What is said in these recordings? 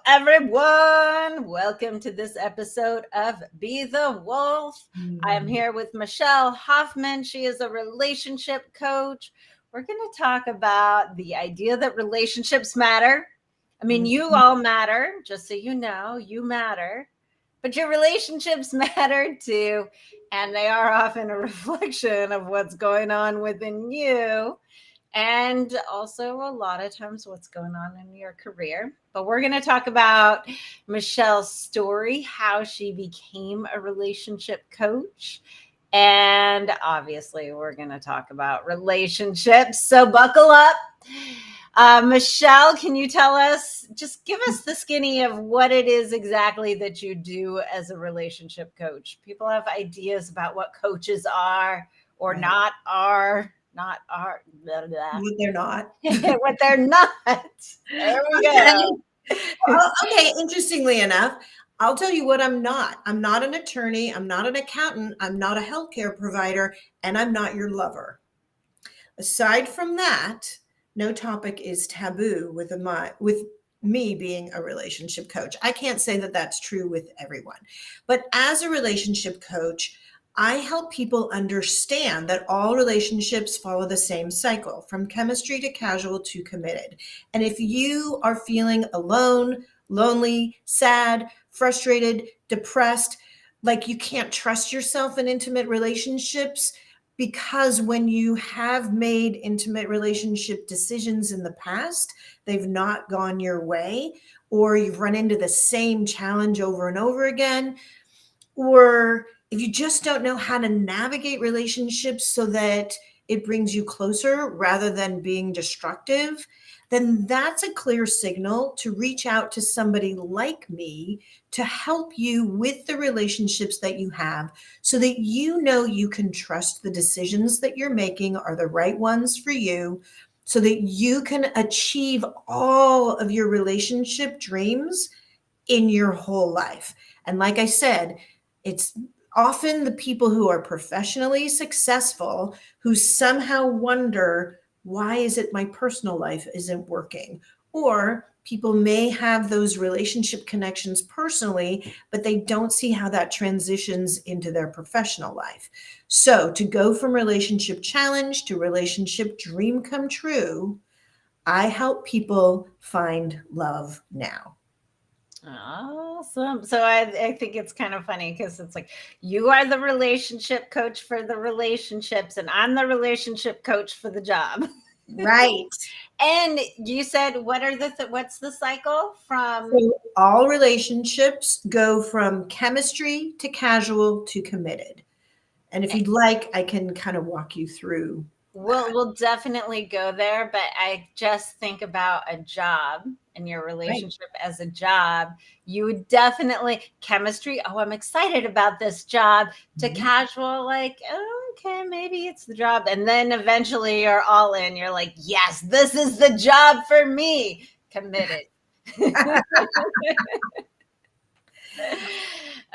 everyone. Welcome to this episode of Be the Wolf. I am here with Michelle Hoffman. She is a relationship coach. We're going to talk about the idea that relationships matter. I mean, you all matter, just so you know, you matter. But your relationships matter too. And they are often a reflection of what's going on within you. And also a lot of times what's going on in your career. But we're going to talk about Michelle's story, how she became a relationship coach. And obviously, we're going to talk about relationships. So buckle up. Michelle, can you tell us, just give us the skinny of what it is exactly that you do as a relationship coach? People have ideas about what coaches are or not are. Not are, blah, blah. What they're not. What they're not. There we go. Well, okay, interestingly enough, I'll tell you what I'm not. I'm not an attorney. I'm not an accountant. I'm not a healthcare provider. And I'm not your lover. Aside from that, no topic is taboo with me being a relationship coach. I can't say that that's true with everyone. But as a relationship coach, I help people understand that all relationships follow the same cycle, from chemistry to casual to committed. And if you are feeling alone, lonely, sad, frustrated, depressed, like you can't trust yourself in intimate relationships, because when you have made intimate relationship decisions in the past, they've not gone your way, or you've run into the same challenge over and over again, or if you just don't know how to navigate relationships so that it brings you closer rather than being destructive, then that's a clear signal to reach out to somebody like me to help you with the relationships that you have so that you know you can trust the decisions that you're making are the right ones for you, so that you can achieve all of your relationship dreams in your whole life. And like I said, it's often the people who are professionally successful who somehow wonder, why is it my personal life isn't working? Or people may have those relationship connections personally, but they don't see how that transitions into their professional life. So to go from relationship challenge to relationship dream come true, I help people find love now. Awesome. So I think it's kind of funny because it's like you are the relationship coach for the relationships, and I'm the relationship coach for the job. Right. And you said, what's the cycle from? So all relationships go from chemistry to casual to committed. And if you'd like, I can kind of walk you through. We'll definitely go there, but I just think about a job and your relationship as a job. You would definitely chemistry. Oh, I'm excited about this job. To casual, like, oh, okay, maybe it's the job. And then eventually you're all in. You're like, yes, this is the job for me. Committed.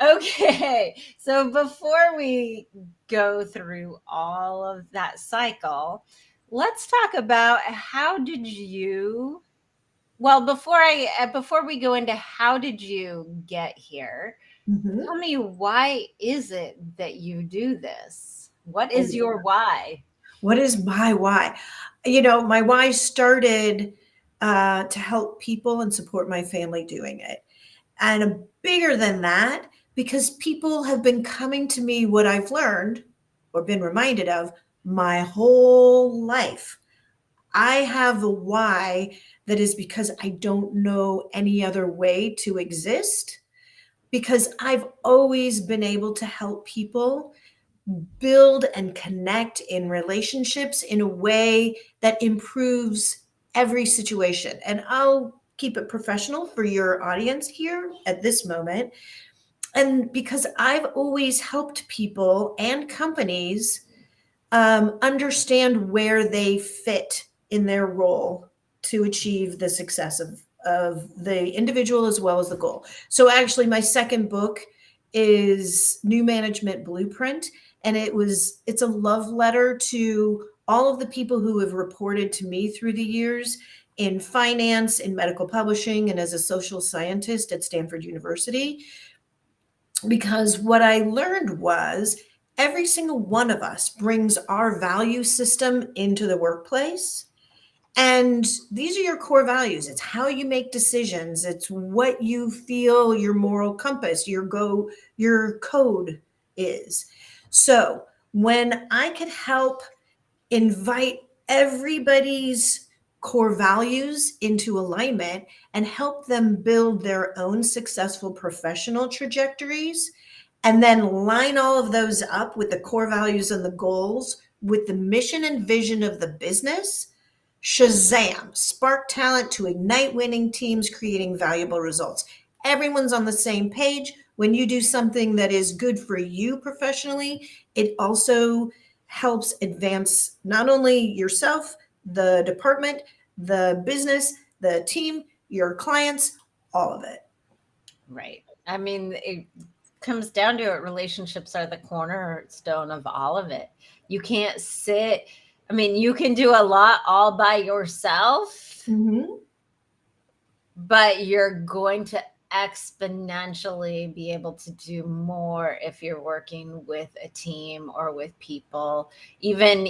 Okay, so before we go through all of that cycle, let's talk about before we go into how did you get here, tell me, why is it that you do this? What is your why? What is my why? My why started to help people and support my family doing it. And bigger than that, because people have been coming to me what I've learned or been reminded of my whole life. I have a why that is because I don't know any other way to exist, because I've always been able to help people build and connect in relationships in a way that improves every situation. And I'll keep it professional for your audience here at this moment. And because I've always helped people and companies understand where they fit in their role to achieve the success of the individual as well as the goal. So actually, my second book is New Management Blueprint. And it's a love letter to all of the people who have reported to me through the years in finance, in medical publishing, and as a social scientist at Stanford University. Because what I learned was every single one of us brings our value system into the workplace. And these are your core values. It's how you make decisions. It's what you feel your moral compass, your code is. So when I could help invite everybody's core values into alignment and help them build their own successful professional trajectories, and then line all of those up with the core values and the goals with the mission and vision of the business, Shazam, spark talent to ignite winning teams, creating valuable results. Everyone's on the same page. When you do something that is good for you professionally, it also helps advance not only yourself, the department, the business, the team, your clients, all of it. Right. I mean, it comes down to it. Relationships are the cornerstone of all of it. You can't sit. I mean, you can do a lot all by yourself, but you're going to exponentially be able to do more if you're working with a team or with people. Even,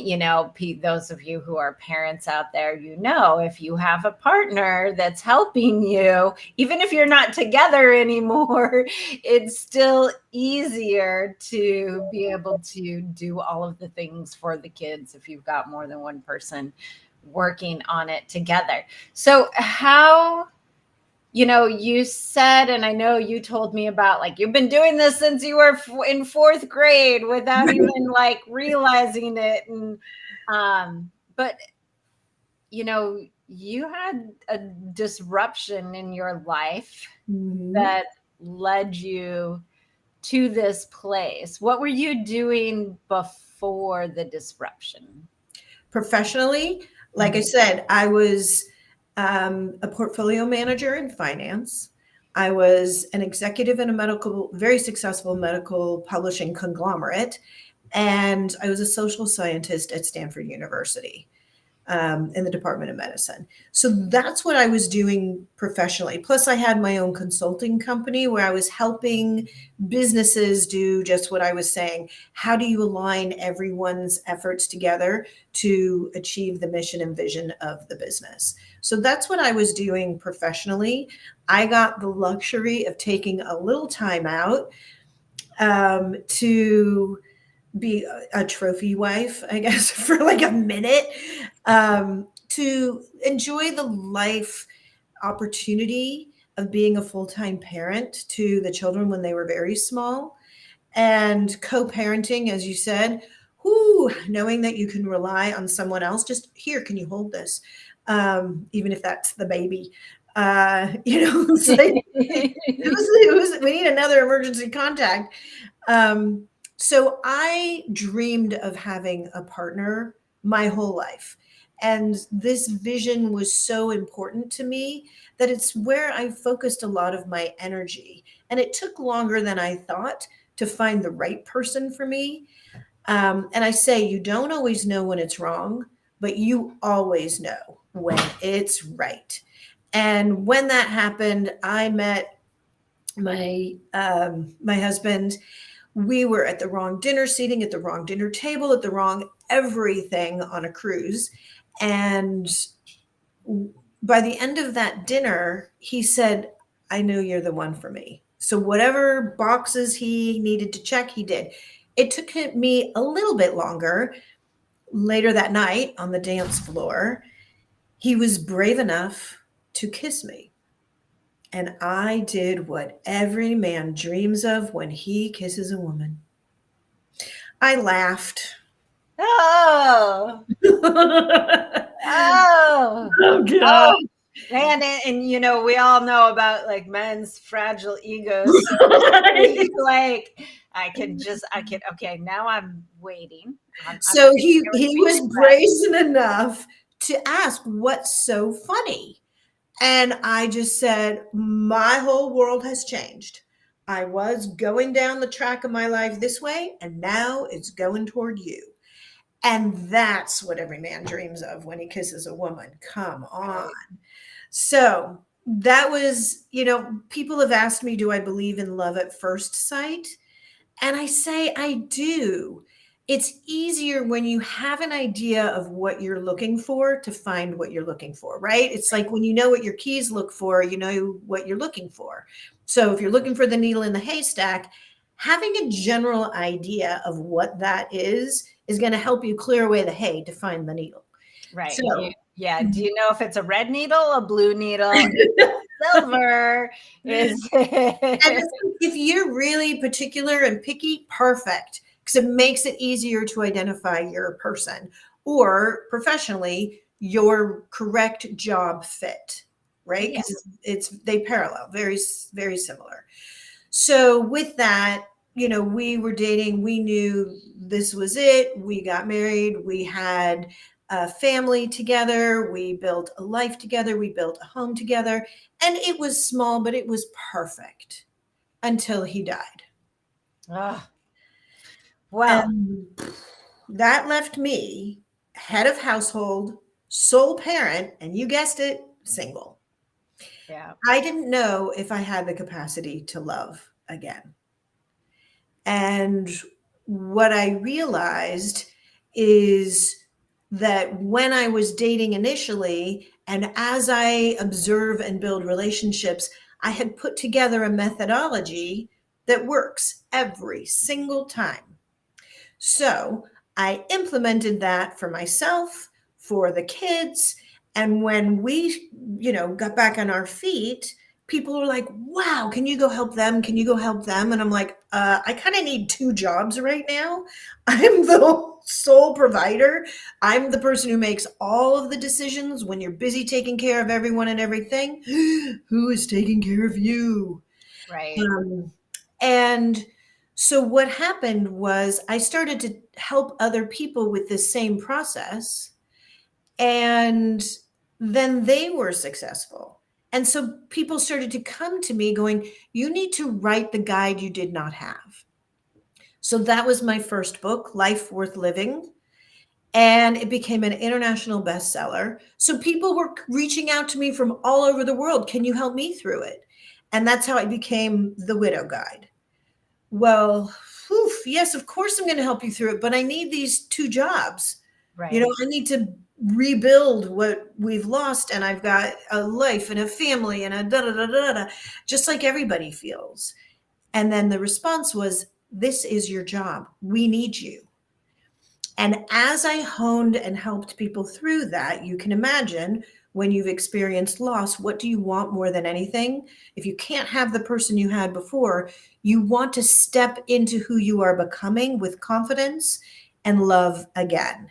those of you who are parents out there, if you have a partner that's helping you, even if you're not together anymore, it's still easier to be able to do all of the things for the kids if you've got more than one person working on it together. So how, you said, and I know you told me about, like, you've been doing this since you were in fourth grade without even like realizing it. And, but, you had a disruption in your life that led you to this place. What were you doing before the disruption? Professionally, like I said, I was a portfolio manager in finance. I was an executive in a very successful medical publishing conglomerate. And I was a social scientist at Stanford University in the Department of Medicine. So that's what I was doing professionally. Plus, I had my own consulting company where I was helping businesses do just what I was saying. How do you align everyone's efforts together to achieve the mission and vision of the business? So that's what I was doing professionally. I got the luxury of taking a little time out to be a trophy wife, I guess, for like a minute, to enjoy the life opportunity of being a full-time parent to the children when they were very small, and co-parenting, as you said, knowing that you can rely on someone else. Just here, can you hold this? Even if that's the baby. It's like, we need another emergency contact. So I dreamed of having a partner my whole life. And this vision was so important to me that it's where I focused a lot of my energy. And it took longer than I thought to find the right person for me. And I say, you don't always know when it's wrong, but you always know when it's right. And when that happened, I met my husband. We were at the wrong dinner seating, at the wrong dinner table, at the wrong everything on a cruise. And by the end of that dinner, he said, I know you're the one for me. So whatever boxes he needed to check, he did. It took me a little bit longer. Later that night on the dance floor, he was brave enough to kiss me. And I did what every man dreams of when he kisses a woman. I laughed. Oh. Oh, God. Oh, man. And we all know about like men's fragile egos. Like, okay, now I'm waiting. So he was brazen enough to ask, what's so funny? And I just said, my whole world has changed. I was going down the track of my life this way, and now it's going toward you. And that's what every man dreams of when he kisses a woman. Come on. Right. So that was, people have asked me, do I believe in love at first sight? And I say, I do. It's easier when you have an idea of what you're looking for to find what you're looking for, right? It's like when you know what your keys look for, you know what you're looking for. So if you're looking for the needle in the haystack, having a general idea of what that is going to help you clear away the hay to find the needle. Right. So, Yeah. Do you know if it's a red needle, a blue needle, silver? Is and if you're really particular and picky, perfect, because it makes it easier to identify your person or professionally your correct job fit, right? yeah. Because they parallel, very, very similar. So with that, we were dating, we knew this was it. We got married, we had a family together, we built a life together, we built a home together, and it was small, but it was perfect until he died. Oh, well, And that left me head of household, sole parent, and you guessed it, single. yeah. I didn't know if I had the capacity to love again. And what I realized is that when I was dating initially, and as I observe and build relationships, I had put together a methodology that works every single time. So I implemented that for myself, for the kids. And when we, got back on our feet, people were like, wow, can you go help them? Can you go help them? And I'm like, I kind of need two jobs right now. I'm the sole provider. I'm the person who makes all of the decisions when you're busy taking care of everyone and everything. Who is taking care of you? Right. And so what happened was I started to help other people with this same process, and then they were successful. And so people started to come to me going, you need to write the guide you did not have. So that was my first book, Life Worth Living. And it became an international bestseller. So people were reaching out to me from all over the world. Can you help me through it? And that's how it became the Widow Guide. Well, yes, of course I'm going to help you through it, but I need these two jobs. Right. I need to rebuild what we've lost, and I've got a life and a family and a da da da da da, just like everybody feels. And then the response was, this is your job. We need you. And as I honed and helped people through that, you can imagine when you've experienced loss, what do you want more than anything? If you can't have the person you had before, you want to step into who you are becoming with confidence and love again.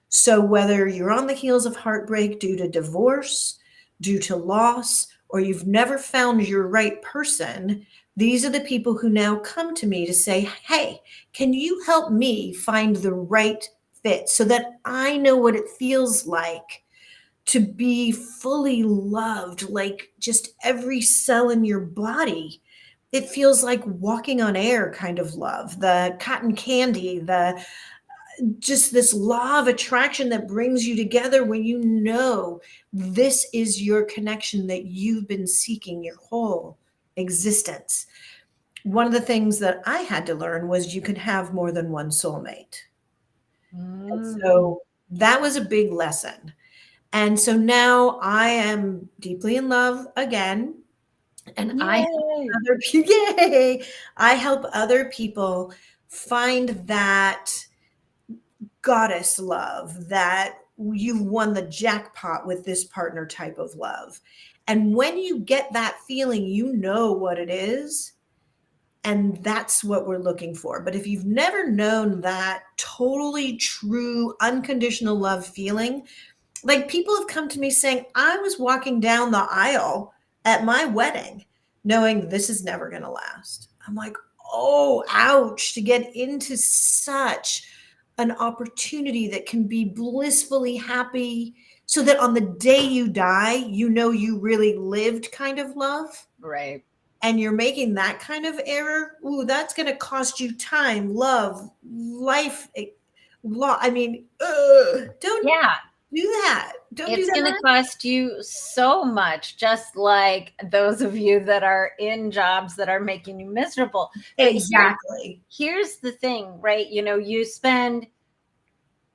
So whether you're on the heels of heartbreak due to divorce, due to loss, or you've never found your right person, these are the people who now come to me to say, hey, can you help me find the right fit so that I know what it feels like to be fully loved, like just every cell in your body? It feels like walking on air kind of love, the cotton candy, the just this law of attraction that brings you together when you know this is your connection that you've been seeking your whole existence. One of the things that I had to learn was you can have more than one soulmate. And Mm. so that was a big lesson. And so now I am deeply in love again. And I help Yay. other people, yay, I help other people find that goddess love, that you've won the jackpot with this partner type of love. And when you get that feeling, you know what it is. And that's what we're looking for. But if you've never known that totally true, unconditional love feeling, like people have come to me saying, I was walking down the aisle at my wedding knowing this is never going to last. I'm like, oh, ouch, to get into such an opportunity that can be blissfully happy so that on the day you die, you know you really lived kind of love. Right. And you're making that kind of error. Ooh, that's going to cost you time, love, life I mean, don't Yeah. do that. Don't do It's going to that. cost you so much, just like those of you that are in jobs that are making you miserable. But Exactly. here's the thing, right? You spend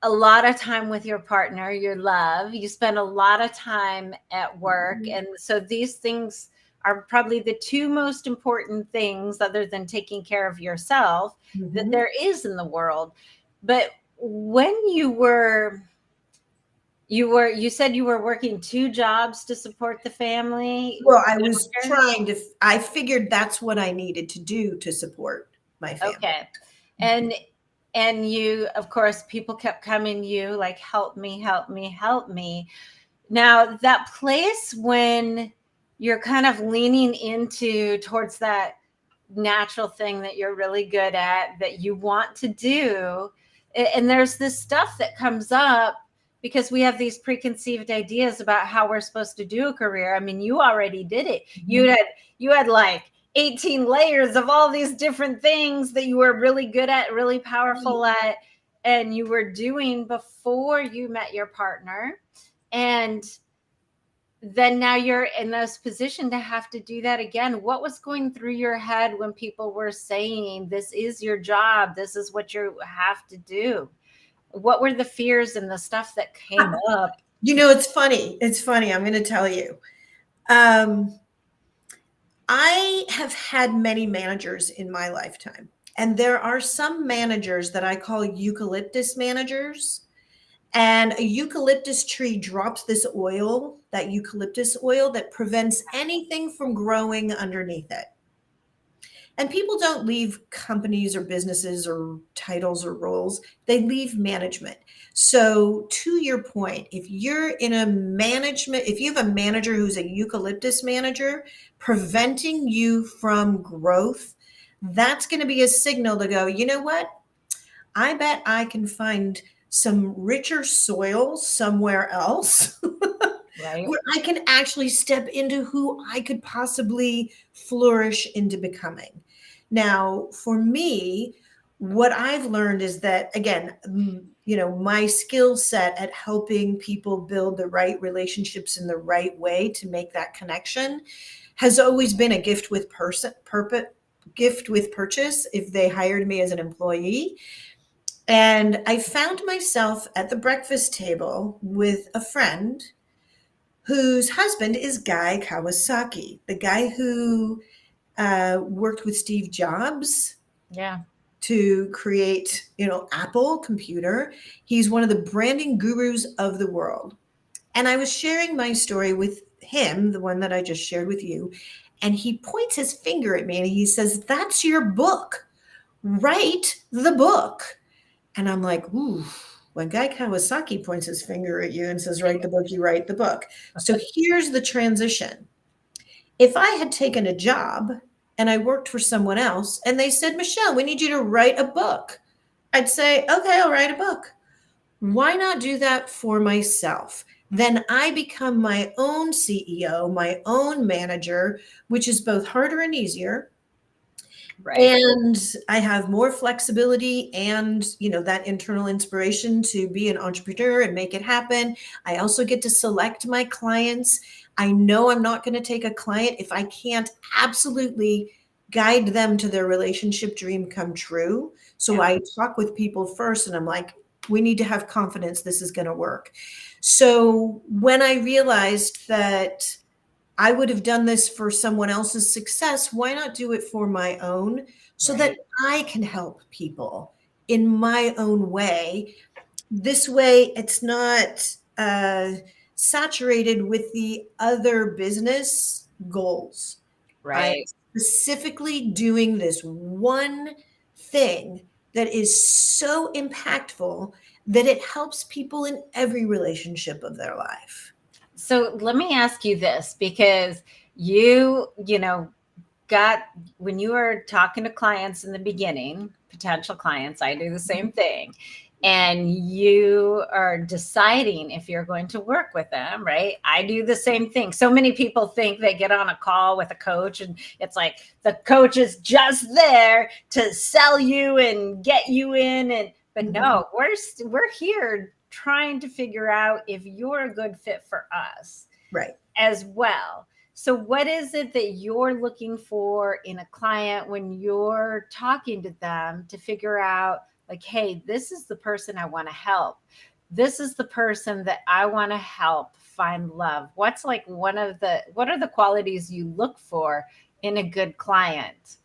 a lot of time with your partner, your love, you spend a lot of time at work. And so these things are probably the two most important things, other than taking care of yourself, that there is in the world. But when you said you were working two jobs to support the family. Well, I figured that's what I needed to do to support my family. Okay. And you, of course, people kept coming to you like, help me, help me, help me. Now, that place when you're kind of leaning towards that natural thing that you're really good at, that you want to do, and there's this stuff that comes up because we have these preconceived ideas about how we're supposed to do a career. I mean, you already did it. You had like 18 layers of all these different things that you were really good at, really powerful at, and you were doing before you met your partner. And then now you're in this position to have to do that again. What was going through your head when people were saying, this is your job, this is what you have to do? What were the fears and the stuff that came up? It's funny. I'm going to tell you. I have had many managers in my lifetime, and there are some managers that I call eucalyptus managers. And a eucalyptus tree drops this oil, that eucalyptus oil, that prevents anything from growing underneath it. And people don't leave companies or businesses or titles or roles, they leave management. So to your point, if you're in a management, if you have a manager who's a eucalyptus manager preventing you from growth, that's going to be a signal to go, you know what? I bet I can find some richer soil somewhere else. Right. Where I can actually step into who I could possibly flourish into becoming. Now, for me, what I've learned is that, again, my skill set at helping people build the right relationships in the right way to make that connection has always been a gift with purchase if they hired me as an employee. And I found myself at the breakfast table with a friend whose husband is Guy Kawasaki, the guy who worked with Steve Jobs to create, Apple computer. He's one of the branding gurus of the world. And I was sharing my story with him, the one that I just shared with you. And he points his finger at me and he says, "That's your book. Write the book." And I'm like, ooh, when Guy Kawasaki points his finger at you and says, "Write the book," you write the book. So here's the transition. If I had taken a job and I worked for someone else and they said, "Michelle, we need you to write a book," I'd say, okay, I'll write a book. Why not do that for myself? Then I become my own CEO, my own manager, which is both harder and easier. Right. And I have more flexibility and, that internal inspiration to be an entrepreneur and make it happen. I also get to select my clients. I know I'm not going to take a client if I can't absolutely guide them to their relationship dream come true. So I talk with people first and I'm like, we need to have confidence this is going to work. So when I realized that I would have done this for someone else's success, why not do it for my own so that I can help people in my own way? This way, it's not saturated with the other business goals. Right. I'm specifically doing this one thing that is so impactful that it helps people in every relationship of their life. So let me ask you this, because you got, when you were talking to clients in the beginning, potential clients, I do the same thing. And you are deciding if you're going to work with them, right? I do the same thing. So many people think they get on a call with a coach and it's like the coach is just there to sell you and get you in. But no, we're here trying to figure out if you're a good fit for us Right. as well. So what is it that you're looking for in a client when you're talking to them to figure out, like, hey, this is the person I want to help. This is the person that I want to help find love. What are the qualities you look for in a good client?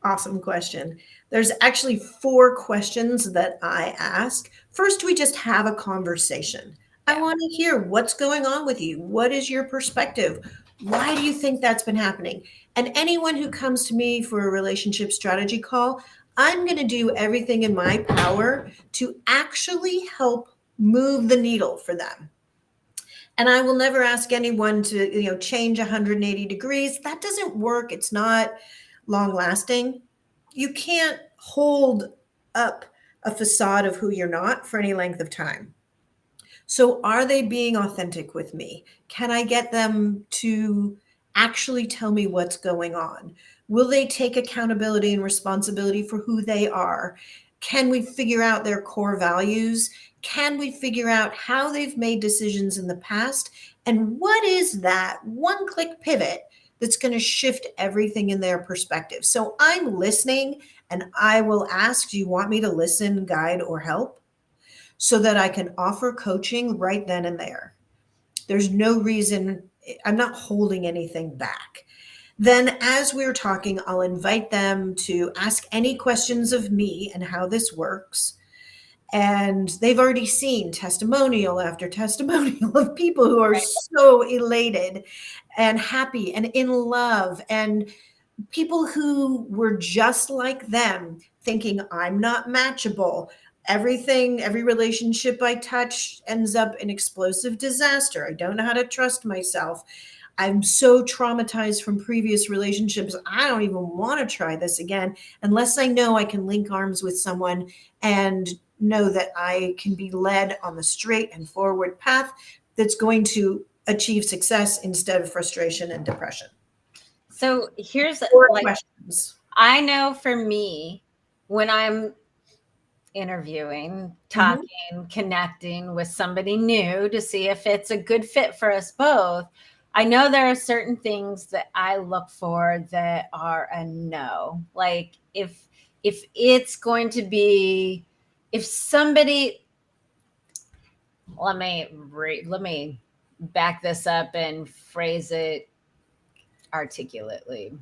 Awesome question. There's actually 4 questions that I ask. First, we just have a conversation. I Yeah. want to hear what's going on with you. What is your perspective? Why do you think that's been happening? And anyone who comes to me for a relationship strategy call, I'm going to do everything in my power to actually help move the needle for them. And I will never ask anyone to, change 180 degrees. That doesn't work. It's not long lasting. You can't hold up a facade of who you're not for any length of time. So are they being authentic with me? Can I get them to actually tell me what's going on? Will they take accountability and responsibility for who they are? Can we figure out their core values? Can we figure out how they've made decisions in the past? And what is that one click pivot that's going to shift everything in their perspective? So I'm listening and I will ask, do you want me to listen, guide, or help? So that I can offer coaching right then and there. There's no reason, I'm not holding anything back. Then, as we're talking, I'll invite them to ask any questions of me and how this works. And they've already seen testimonial after testimonial of people who are so elated and happy and in love, and people who were just like them, thinking, I'm not matchable. Every relationship I touch ends up in explosive disaster. I don't know how to trust myself. I'm so traumatized from previous relationships. I don't even want to try this again unless I know I can link arms with someone and know that I can be led on the straight and forward path that's going to achieve success instead of frustration and depression. So here's 4 questions. I know for me, when I'm interviewing, talking, connecting with somebody new to see if it's a good fit for us both, I know there are certain things that I look for that are a no. Like if it's going to be, if somebody, let me back this up and phrase it articulately.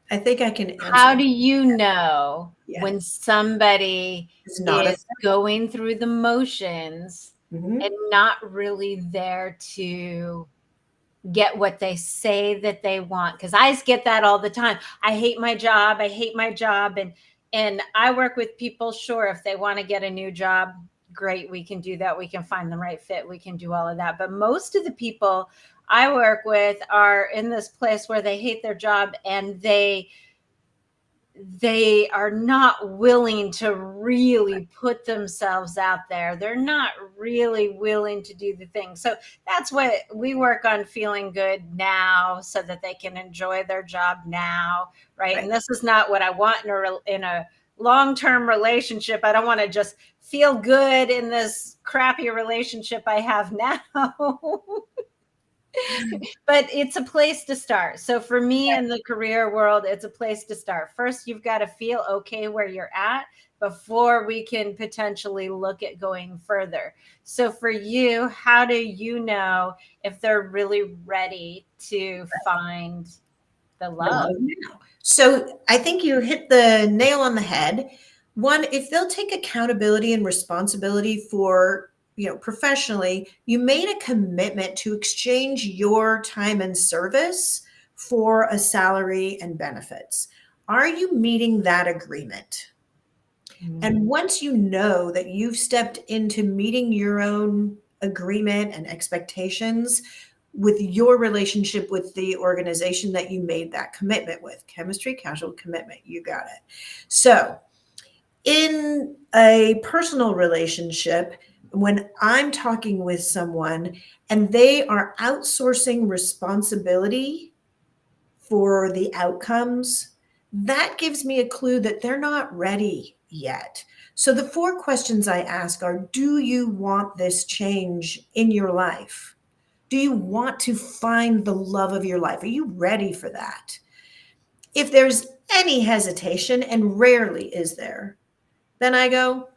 I think I can answer. How do you know Yeah. when somebody It's not is going through the motions Mhm. and not really there to get what they say that they want? Because I get that all the time. I hate my job. I hate my job. And I work with people, sure, if they want to get a new job, great, we can do that. We can find the right fit. We can do all of that. But most of the people I work with are in this place where they hate their job and they are not willing to really put themselves out there. They're not really willing to do the thing. So that's what we work on, feeling good now so that they can enjoy their job now. Right. And this is not what I want in a long-term relationship. I don't want to just feel good in this crappy relationship I have now. But it's a place to start. So for me in the career world, it's a place to start. First, you've got to feel okay where you're at before we can potentially look at going further. So for you, how do you know if they're really ready to find the love? So I think you hit the nail on the head. One, if they'll take accountability and responsibility for, professionally, you made a commitment to exchange your time and service for a salary and benefits. Are you meeting that agreement? And once you know that you've stepped into meeting your own agreement and expectations with your relationship with the organization that you made that commitment with, chemistry, casual commitment, you got it. So in a personal relationship, when I'm talking with someone and they are outsourcing responsibility for the outcomes, that gives me a clue that they're not ready yet. So the 4 questions I ask are, do you want this change in your life? Do you want to find the love of your life? Are you ready for that? If there's any hesitation, and rarely is there, then I go,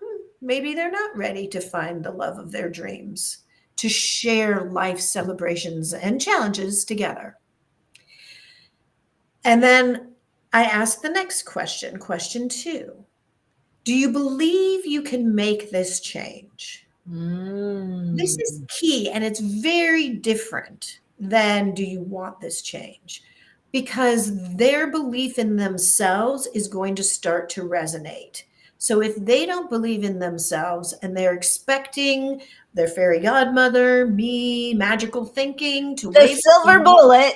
maybe they're not ready to find the love of their dreams, to share life celebrations and challenges together. And then I ask the next question, question 2. Do you believe you can make this change? This is key, and it's very different than do you want this change? Because their belief in themselves is going to start to resonate. So if they don't believe in themselves and they're expecting their fairy godmother, me, magical thinking to The wave silver bullet.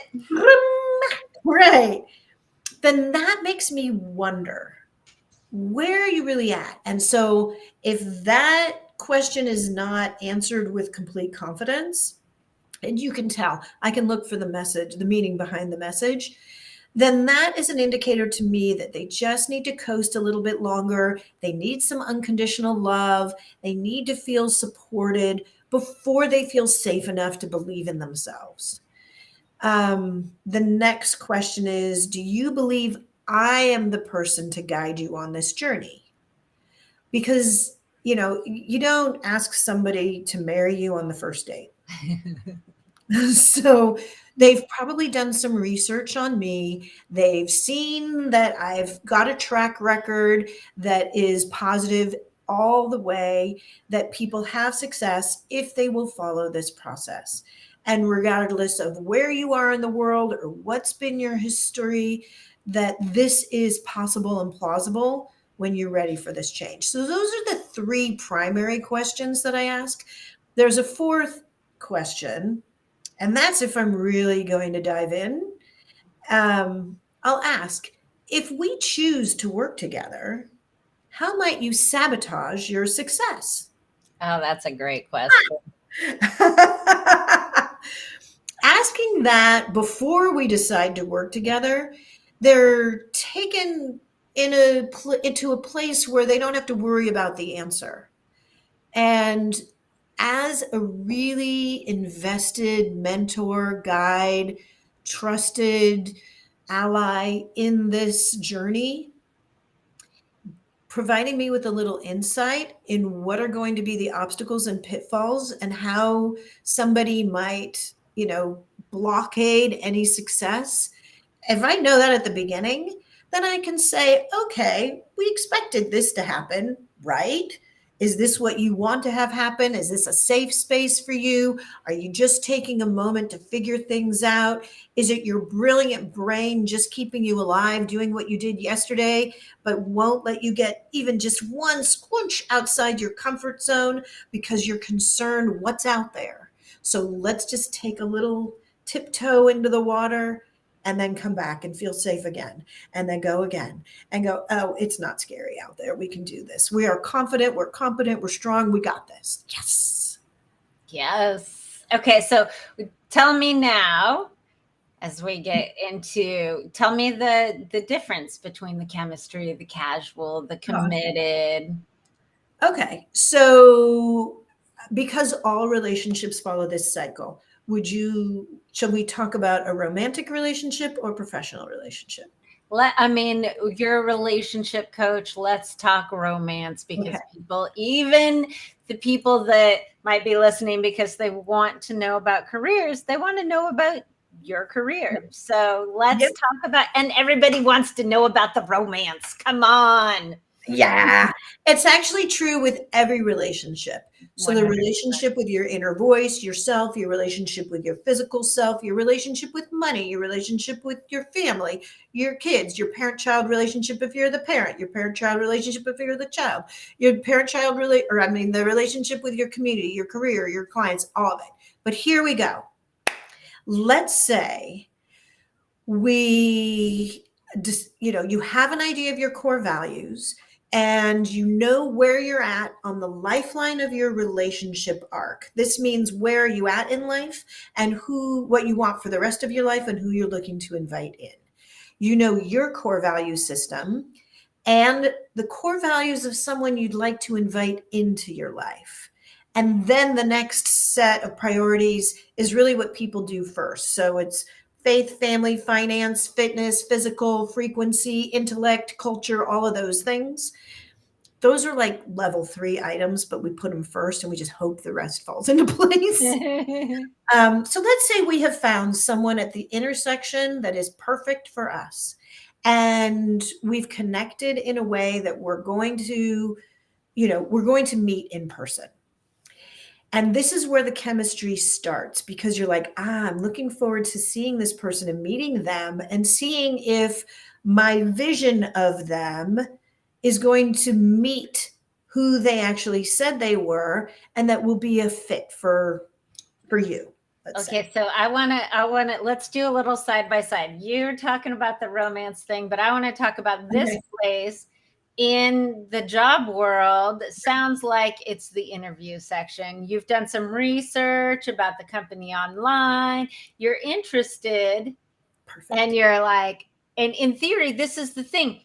right, then that makes me wonder, where are you really at? And so if that question is not answered with complete confidence, and you can tell, I can look for the message, the meaning behind the message, then that is an indicator to me that they just need to coast a little bit longer. They need some unconditional love. They need to feel supported before they feel safe enough to believe in themselves. The next question is, do you believe I am the person to guide you on this journey? Because, you don't ask somebody to marry you on the first date. So they've probably done some research on me. They've seen that I've got a track record that is positive all the way, that people have success if they will follow this process. And regardless of where you are in the world or what's been your history, that this is possible and plausible when you're ready for this change. So those are the 3 primary questions that I ask. There's a 4th question, and that's if I'm really going to dive in. I'll ask, if we choose to work together, how might you sabotage your success? Oh, that's a great question. Asking that before we decide to work together, they're taken into a place where they don't have to worry about the answer. And as a really invested mentor, guide, trusted ally in this journey, providing me with a little insight in what are going to be the obstacles and pitfalls and how somebody might, blockade any success. If I know that at the beginning, then I can say, okay, we expected this to happen, right? Is this what you want to have happen? Is this a safe space for you? Are you just taking a moment to figure things out? Is it your brilliant brain just keeping you alive, doing what you did yesterday, but won't let you get even just one squinch outside your comfort zone because you're concerned what's out there? So let's just take a little tiptoe into the water and then come back and feel safe again, and then go again and go, oh, it's not scary out there. We can do this. We are confident. We're competent. We're strong. We got this. Yes. Yes. Okay. So tell me now, as we get into, tell me the difference between the chemistry, the casual, the committed. Okay. So because all relationships follow this cycle, shall we talk about a romantic relationship or professional relationship? You're a relationship coach. Let's talk romance, because Okay. even the people that might be listening because they want to know about careers, they want to know about your career. So let's talk about, and everybody wants to know about the romance. Come on. Yeah, it's actually true with every relationship. So the 100%. relationship with your inner voice, yourself, your relationship with your physical self, your relationship with money, your relationship with your family, your kids, your parent-child relationship if you're the parent, your parent-child relationship if you're the child, your parent-child the relationship with your community, your career, your clients, all of it. But here we go. Let's say you have an idea of your core values, and you know where you're at on the lifeline of your relationship arc. This means where are you at in life, and what you want for the rest of your life, and who you're looking to invite in. You know your core value system, and the core values of someone you'd like to invite into your life. And then the next set of priorities is really what people do first. So it's faith, family, finance, fitness, physical, frequency, intellect, culture, all of those things. Those are like level 3 items, but we put them first and we just hope the rest falls into place. So let's say we have found someone at the intersection that is perfect for us. And we've connected in a way that we're going to meet in person. And this is where the chemistry starts, because you're like, I'm looking forward to seeing this person and meeting them and seeing if my vision of them is going to meet who they actually said they were, and that will be a fit for you. Okay, so I want to, let's do a little side by side. You're talking about the romance thing, but I want to talk about this place in the job world. Sounds like it's the interview section. You've done some research about the company online. You're interested. Perfect. And you're like, and in theory, this is the thing.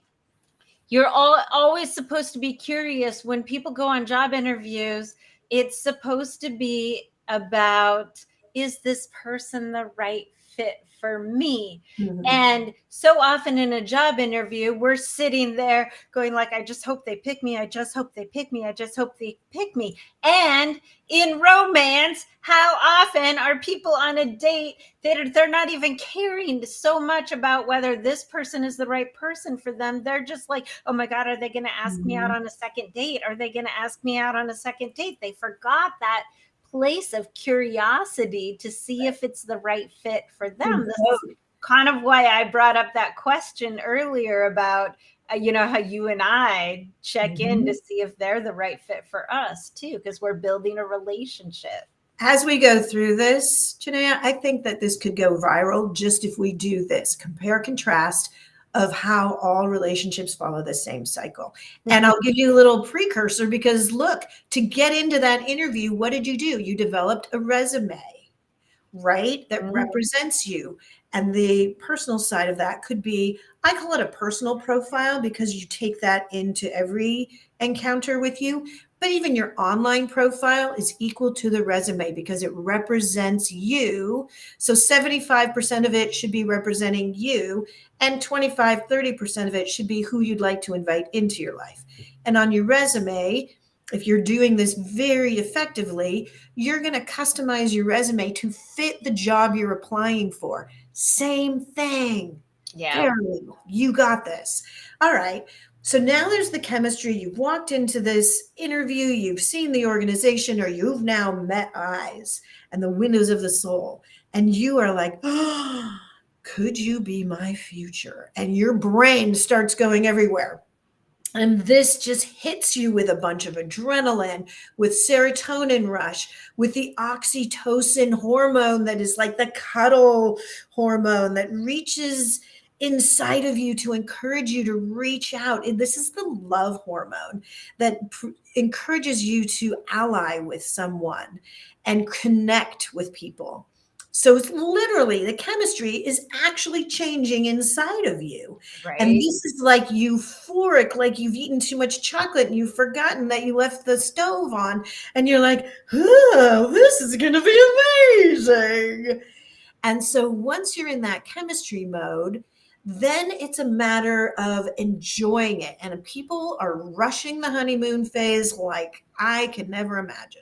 You're always supposed to be curious. When people go on job interviews, it's supposed to be about, is this person the right fit for me? Mm-hmm. And so often in a job interview, we're sitting there going like, I just hope they pick me. I just hope they pick me. I just hope they pick me. And in romance, how often are people on a date that they're not even caring so much about whether this person is the right person for them? They're just like, oh my God, are they going to ask me out on a second date? Are they going to ask me out on a second date? They forgot that place of curiosity to see if it's the right fit for them. This is kind of why I brought up that question earlier about, how you and I check in to see if they're the right fit for us too, because we're building a relationship. As we go through this, Genea, I think that this could go viral just if we do this, compare, contrast of how all relationships follow the same cycle. And I'll give you a little precursor, because look, to get into that interview, what did you do? You developed a resume, right? That represents you. And the personal side of that could be, I call it a personal profile, because you take that into every encounter with you. But even your online profile is equal to the resume because it represents you. So 75% of it should be representing you, and 25, 30% of it should be who you'd like to invite into your life. And on your resume, if you're doing this very effectively, you're going to customize your resume to fit the job you're applying for. Same thing. Yeah. You got this. All right. So now there's the chemistry. You've walked into this interview, you've seen the organization, or you've now met eyes and the windows of the soul. And you are like, oh, could you be my future? And your brain starts going everywhere. And this just hits you with a bunch of adrenaline, with serotonin rush, with the oxytocin hormone that is like the cuddle hormone that reaches inside of you to encourage you to reach out. And this is the love hormone that encourages you to ally with someone and connect with people. So it's literally, the chemistry is actually changing inside of you. Right. And this is like euphoric, like you've eaten too much chocolate and you've forgotten that you left the stove on, and you're like, oh, this is going to be amazing. And so once you're in that chemistry mode, then it's a matter of enjoying it. And people are rushing the honeymoon phase like I could never imagine.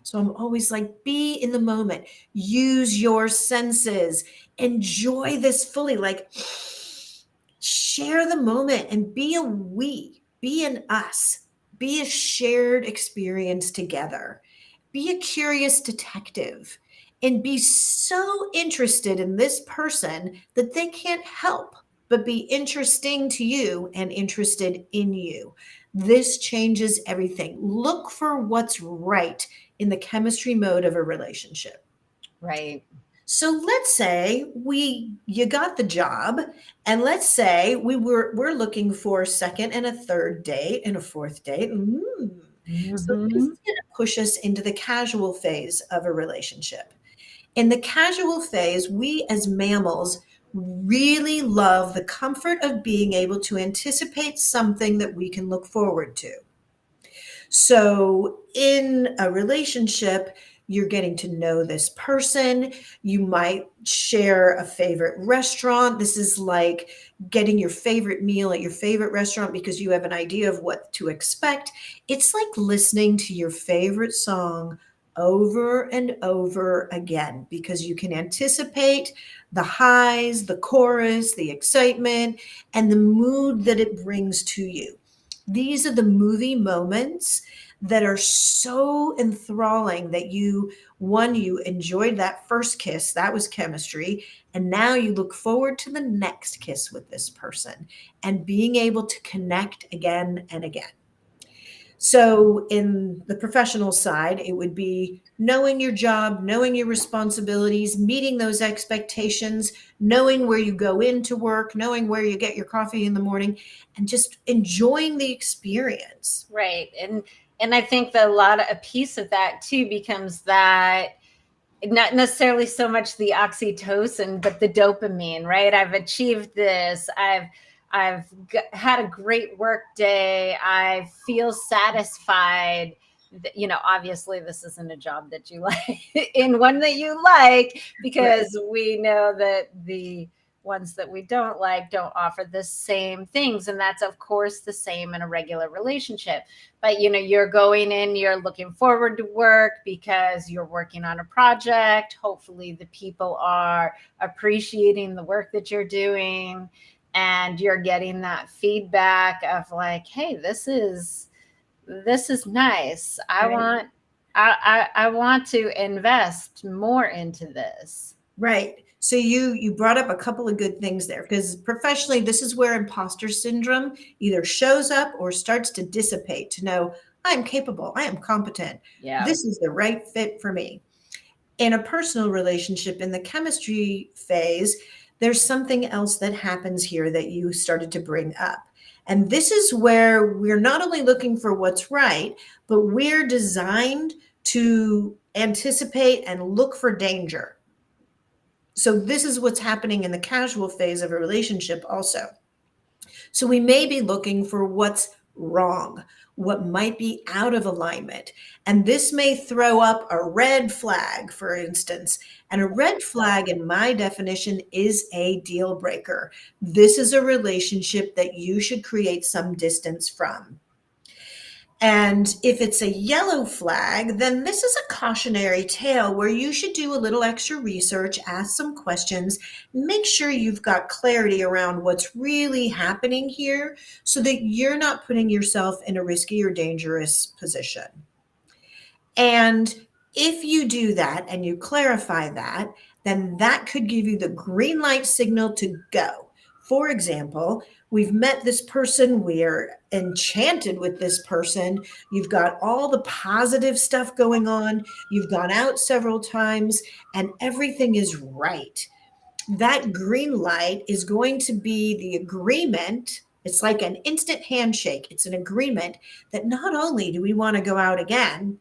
So I'm always like, be in the moment, use your senses, enjoy this fully, like share the moment and be a we, be an us, be a shared experience together, be a curious detective, and be so interested in this person that they can't help but be interesting to you and interested in you. This changes everything. Look for what's right in the chemistry mode of a relationship. Right. So let's say you got the job, and let's say we're looking for a second and a third date and a fourth date. So this is going to push us into the casual phase of a relationship. In the casual phase, we as mammals, really love the comfort of being able to anticipate something that we can look forward to. So, in a relationship, you're getting to know this person. You might share a favorite restaurant. This is like getting your favorite meal at your favorite restaurant because you have an idea of what to expect. It's like listening to your favorite song over and over again because you can anticipate the highs, the chorus, the excitement, and the mood that it brings to you. These are the movie moments that are so enthralling that you enjoyed that first kiss, that was chemistry, and now you look forward to the next kiss with this person and being able to connect again and again. So, in the professional side, it would be knowing your job, knowing your responsibilities, meeting those expectations, knowing where you go into work, knowing where you get your coffee in the morning, and just enjoying the experience. Right. And I think that a piece of that too becomes that not necessarily so much the oxytocin, but the dopamine, right? I've achieved this. Had a great work day. I feel satisfied. Obviously this isn't a job that you like in one that you like, Right. because we know that the ones that we don't like don't offer the same things. And that's of course the same in a regular relationship. But you're going in, you're looking forward to work because you're working on a project. Hopefully the people are appreciating the work that you're doing, and you're getting that feedback of like, hey, this is nice. I Right. want I want to invest more into this. Right. So you brought up a couple of good things there because professionally this is where imposter syndrome either shows up or starts to dissipate to know I'm capable, I am competent. Yeah. This is the right fit for me. In a personal relationship in the chemistry phase, there's something else that happens here that you started to bring up. And this is where we're not only looking for what's right, but we're designed to anticipate and look for danger. So this is what's happening in the casual phase of a relationship also. So we may be looking for what's wrong, what might be out of alignment. And this may throw up a red flag, for instance. And a red flag, in my definition, is a deal breaker. This is a relationship that you should create some distance from. And if it's a yellow flag, then this is a cautionary tale where you should do a little extra research, ask some questions, make sure you've got clarity around what's really happening here so that you're not putting yourself in a risky or dangerous position. And if you do that and you clarify that, then that could give you the green light signal to go. For example, we've met this person, we're enchanted with this person, you've got all the positive stuff going on, you've gone out several times, and everything is right. That green light is going to be the agreement. It's like an instant handshake. It's an agreement that not only do we want to go out again,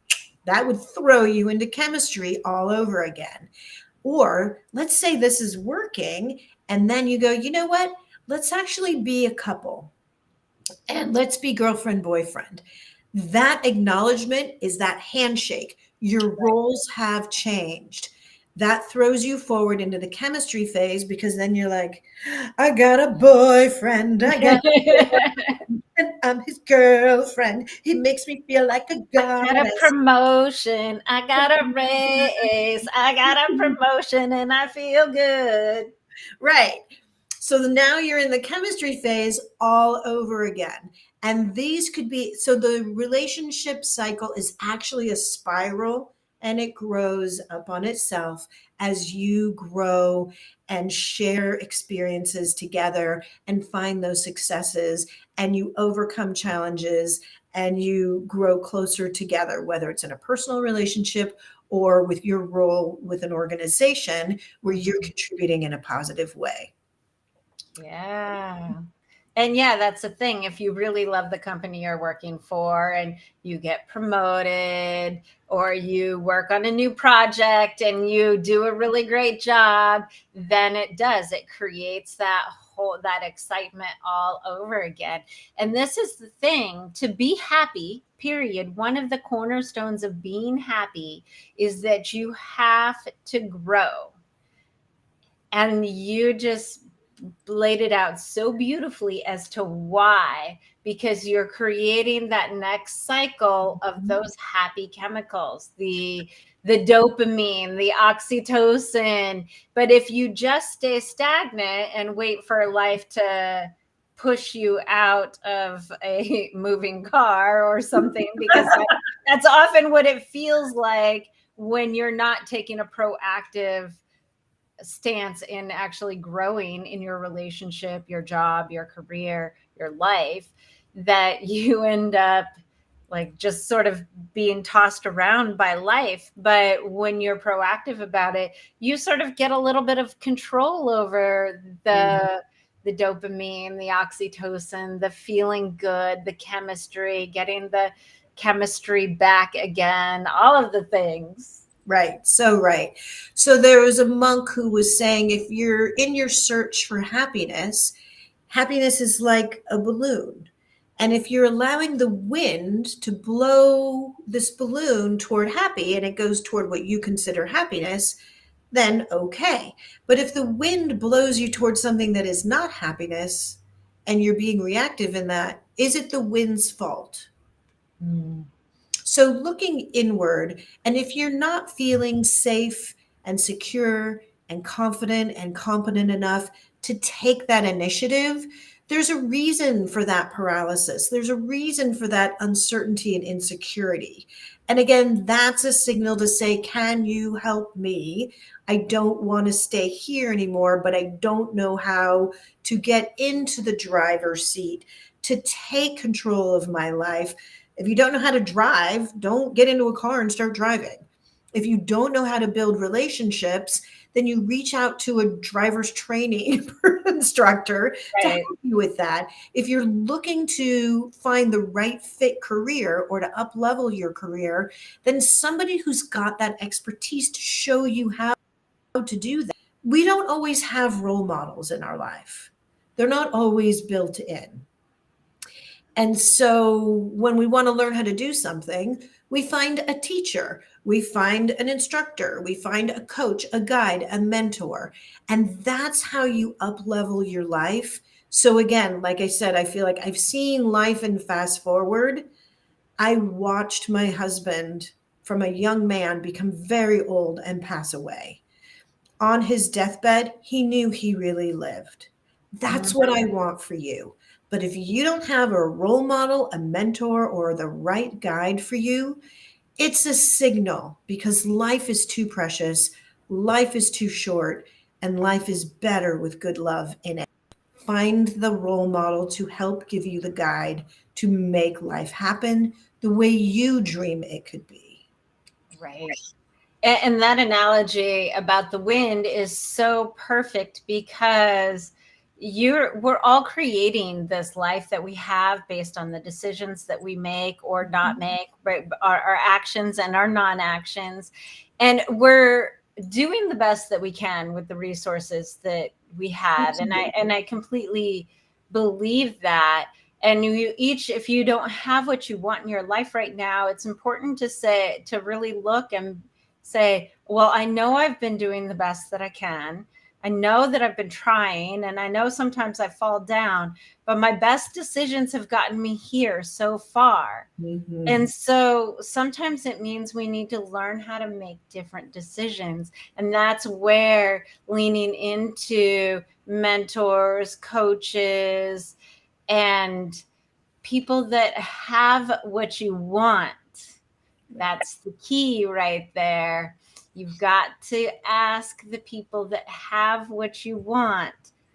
that would throw you into chemistry all over again. Or let's say this is working, and then you go, you know what? Let's actually be a couple and let's be girlfriend, boyfriend. That acknowledgement is that handshake. Your roles have changed. That throws you forward into the chemistry phase because then you're like, I got a boyfriend. I got and I'm his girlfriend. He makes me feel like a Got a goddess. promotion. I got a raise. I got a promotion and I feel good. Right. So now you're in the chemistry phase all over again. And these could be so the relationship cycle is actually a spiral and it grows up on itself as you grow and share experiences together and find those successes and you overcome challenges and you grow closer together, whether it's in a personal relationship or with your role with an organization where you're contributing in a positive way. Yeah. And yeah, that's the thing. If you really love the company you're working for and you get promoted or you work on a new project and you do a really great job, then it does. It creates that excitement all over again. And this is the thing, to be happy, period. One of the cornerstones of being happy is that you have to grow. And you just laid it out so beautifully as to why, because you're creating that next cycle of those happy chemicals, the dopamine, the oxytocin. But if you just stay stagnant and wait for life to push you out of a moving car or something, because that's often what it feels like when you're not taking a proactive stance in actually growing in your relationship, your job, your career, your life, that you end up like just sort of being tossed around by life. But when you're proactive about it, you sort of get a little bit of control over the dopamine, the oxytocin, the feeling good, the chemistry, getting the chemistry back again, all of the things. Right. So right. So there was a monk who was saying if you're in your search for happiness, happiness is like a balloon. And if you're allowing the wind to blow this balloon toward happy and it goes toward what you consider happiness, then okay. But if the wind blows you towards something that is not happiness and you're being reactive in that, is it the wind's fault? Mm. So looking inward, and if you're not feeling safe and secure and confident and competent enough to take that initiative, there's a reason for that paralysis. There's a reason for that uncertainty and insecurity. And again, that's a signal to say, can you help me? I don't want to stay here anymore, but I don't know how to get into the driver's seat to take control of my life. If you don't know how to drive, don't get into a car and start driving. If you don't know how to build relationships, then you reach out to a driver's training instructor to Right. help you with that. If you're looking to find the right fit career or to up level your career, then somebody who's got that expertise to show you how to do that. We don't always have role models in our life. They're not always built in. And so when we want to learn how to do something, we find a teacher, we find an instructor, we find a coach, a guide, a mentor. And that's how you up level your life. So again, like I said, I feel like I've seen life in fast forward. I watched my husband from a young man become very old and pass away. On his deathbed, he knew he really lived. That's what I want for you. But if you don't have a role model, a mentor, or the right guide for you, it's a signal because life is too precious, life is too short, and life is better with good love in it. Find the role model to help give you the guide to make life happen the way you dream it could be. Right. And that analogy about the wind is so perfect because we're all creating this life that we have based on the decisions that we make or not make, right? Our actions and our non-actions. And we're doing the best that we can with the resources that we have. And I completely believe that. And you each, if you don't have what you want in your life right now, it's important to really look and say, well, I know I've been doing the best that I can. I know that I've been trying, and I know sometimes I fall down, but my best decisions have gotten me here so far. Mm-hmm. And so sometimes it means we need to learn how to make different decisions. And that's where leaning into mentors, coaches, and people that have what you want. That's the key right there. You've got to ask the people that have what you want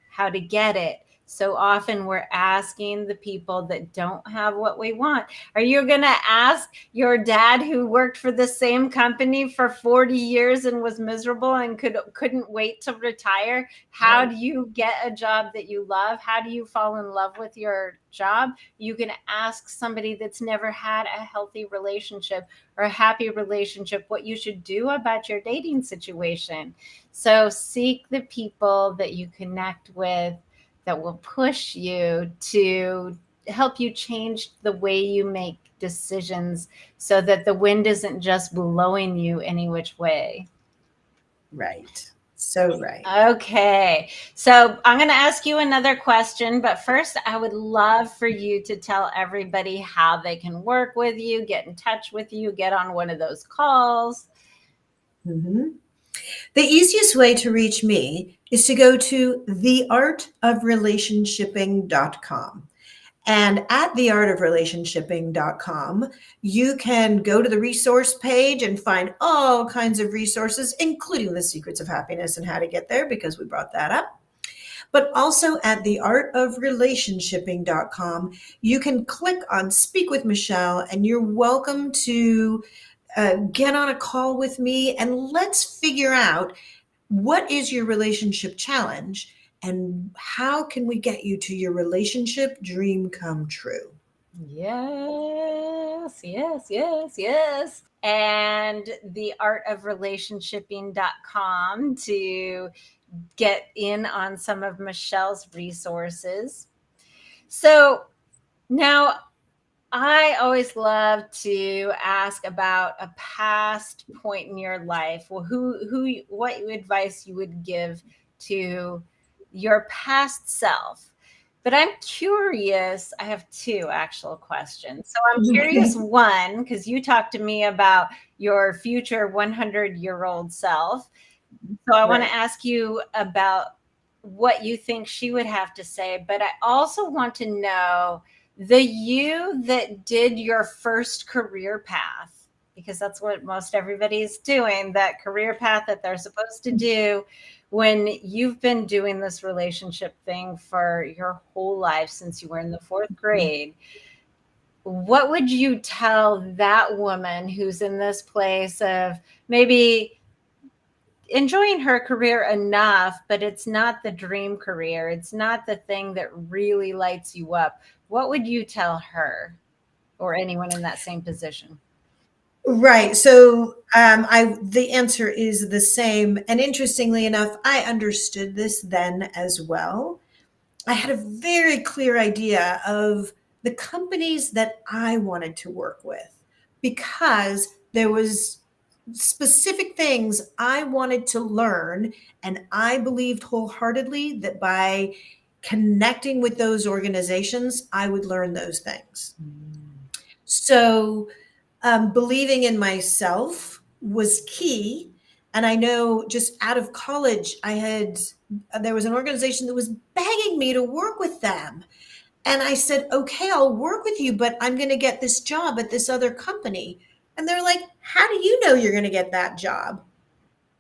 how to get it. So often we're asking the people that don't have what we want. Are you going to ask your dad who worked for the same company for 40 years and was miserable and couldn't wait to retire? How do you get a job that you love? How do you fall in love with your job? You can ask somebody that's never had a healthy relationship or a happy relationship what you should do about your dating situation. So seek the people that you connect with that will push you to help you change the way you make decisions so that the wind isn't just blowing you any which way. Right. So right. Okay. So I'm going to ask you another question, but first I would love for you to tell everybody how they can work with you, get in touch with you, get on one of those calls. Mm-hmm. The easiest way to reach me is to go to theartofrelationshipping.com. And at theartofrelationshipping.com, you can go to the resource page and find all kinds of resources, including the secrets of happiness and how to get there, because we brought that up. But also at theartofrelationshipping.com, you can click on Speak with Michelle, and you're welcome to get on a call with me, and let's figure out what is your relationship challenge and how can we get you to your relationship dream come true. Yes, yes, yes, yes. And theartofrelationshipping.com to get in on some of Michelle's resources. So now I always love to ask about a past point in your life. Well, what advice you would give to your past self? But I'm curious. I have two actual questions. So I'm curious, Okay. one, because you talked to me about your future 100-year-old self. So I want to Right. ask you about what you think she would have to say. But I also want to know the you that did your first career path, because that's what most everybody's doing, that career path that they're supposed to do when you've been doing this relationship thing for your whole life since you were in the fourth grade. What would you tell that woman who's in this place of maybe enjoying her career enough, but it's not the dream career? It's not the thing that really lights you up. What would you tell her or anyone in that same position? Right. So I the answer is the same. And interestingly enough, I understood this then as well. I had a very clear idea of the companies that I wanted to work with because there was specific things I wanted to learn, and I believed wholeheartedly that by connecting with those organizations, I would learn those things. So believing in myself was key. And I know just out of college, there was an organization that was begging me to work with them. And I said, okay, I'll work with you, but I'm going to get this job at this other company. And they're like, how do you know you're going to get that job?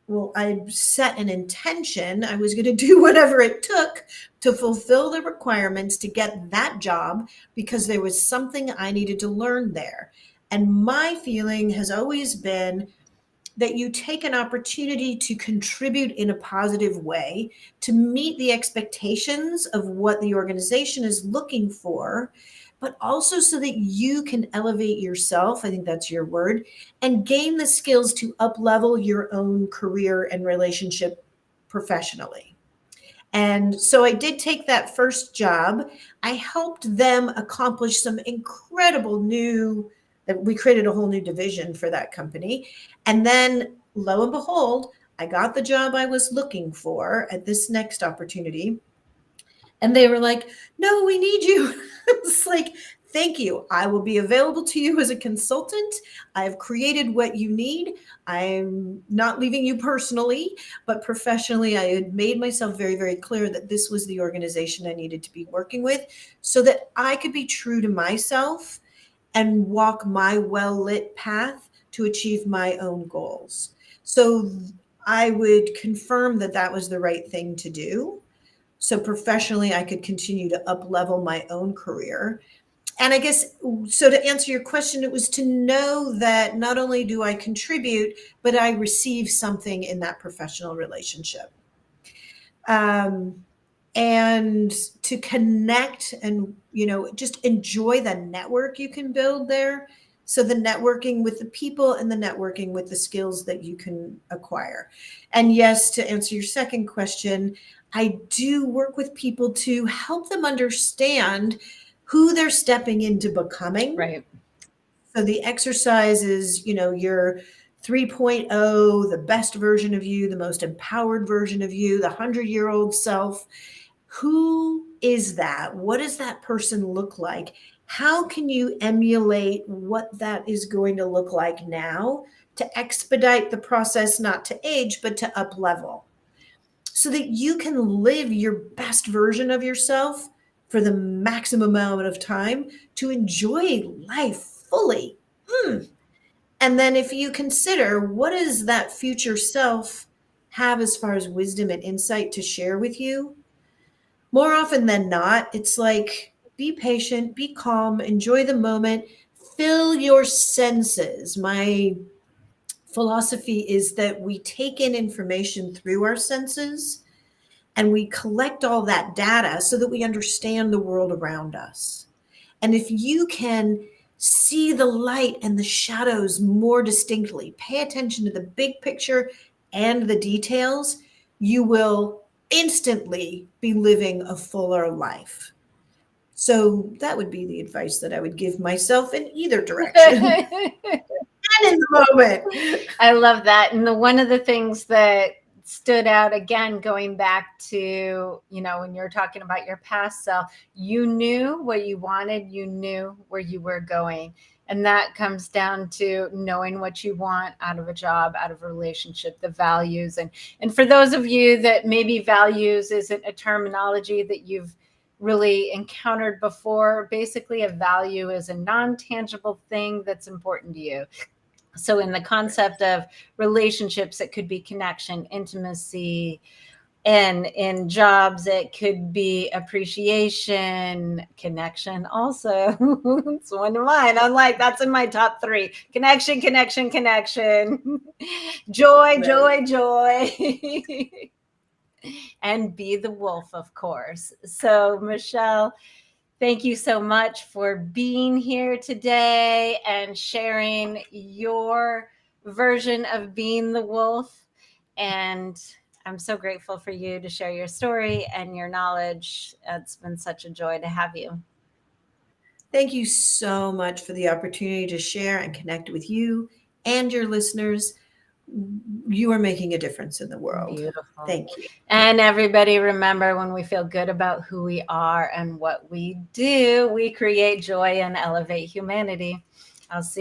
Well, I set an intention. I was going to do whatever it took to fulfill the requirements to get that job because there was something I needed to learn there. And my feeling has always been that you take an opportunity to contribute in a positive way, to meet the expectations of what the organization is looking for, but also so that you can elevate yourself. I think that's your word, and gain the skills to up level your own career and relationship professionally. And so I did take that first job. I helped them accomplish some incredible we created a whole new division for that company. And then lo and behold, I got the job I was looking for at this next opportunity. And they were like, no, we need you. It's like, thank you. I will be available to you as a consultant. I've created what you need. I'm not leaving you personally, but professionally, I had made myself very, very clear that this was the organization I needed to be working with so that I could be true to myself and walk my well lit path to achieve my own goals. So I would confirm that that was the right thing to do. So professionally, I could continue to up level my own career. And I guess, so to answer your question, it was to know that not only do I contribute, but I receive something in that professional relationship. And to connect and, just enjoy the network you can build there. So the networking with the people and the networking with the skills that you can acquire. And yes, to answer your second question, I do work with people to help them understand who they're stepping into becoming. Right. So the exercise is, your 3.0, the best version of you, the most empowered version of you, the 100-year-old self. Who is that? What does that person look like? How can you emulate what that is going to look like now to expedite the process, not to age, but to up level, so that you can live your best version of yourself for the maximum amount of time to enjoy life fully. And then if you consider, what does that future self have as far as wisdom and insight to share with you? More often than not, it's like, be patient, be calm, enjoy the moment, fill your senses. My philosophy is that we take in information through our senses and we collect all that data so that we understand the world around us. And if you can see the light and the shadows more distinctly, pay attention to the big picture and the details, you will instantly be living a fuller life. So that would be the advice that I would give myself in either direction. And in the moment. I love that. And one of the things that stood out, again, going back to, when you're talking about your past self, you knew what you wanted, you knew where you were going. And that comes down to knowing what you want out of a job, out of a relationship, the values. And for those of you that maybe values isn't a terminology that you've really encountered before, basically a value is a non-tangible thing that's important to you. So in the concept of relationships, it could be connection, intimacy, and in jobs, it could be appreciation, connection also. It's one of mine. I'm like, that's in my top 3. Connection, connection, connection. Joy, joy, joy. And be the wolf, of course. So, Michelle, thank you so much for being here today and sharing your version of being the wolf. And I'm so grateful for you to share your story and your knowledge. It's been such a joy to have you. Thank you so much for the opportunity to share and connect with you and your listeners. You are making a difference in the world. Beautiful. Thank you. And everybody, remember, when we feel good about who we are and what we do, we create joy and elevate humanity. I'll see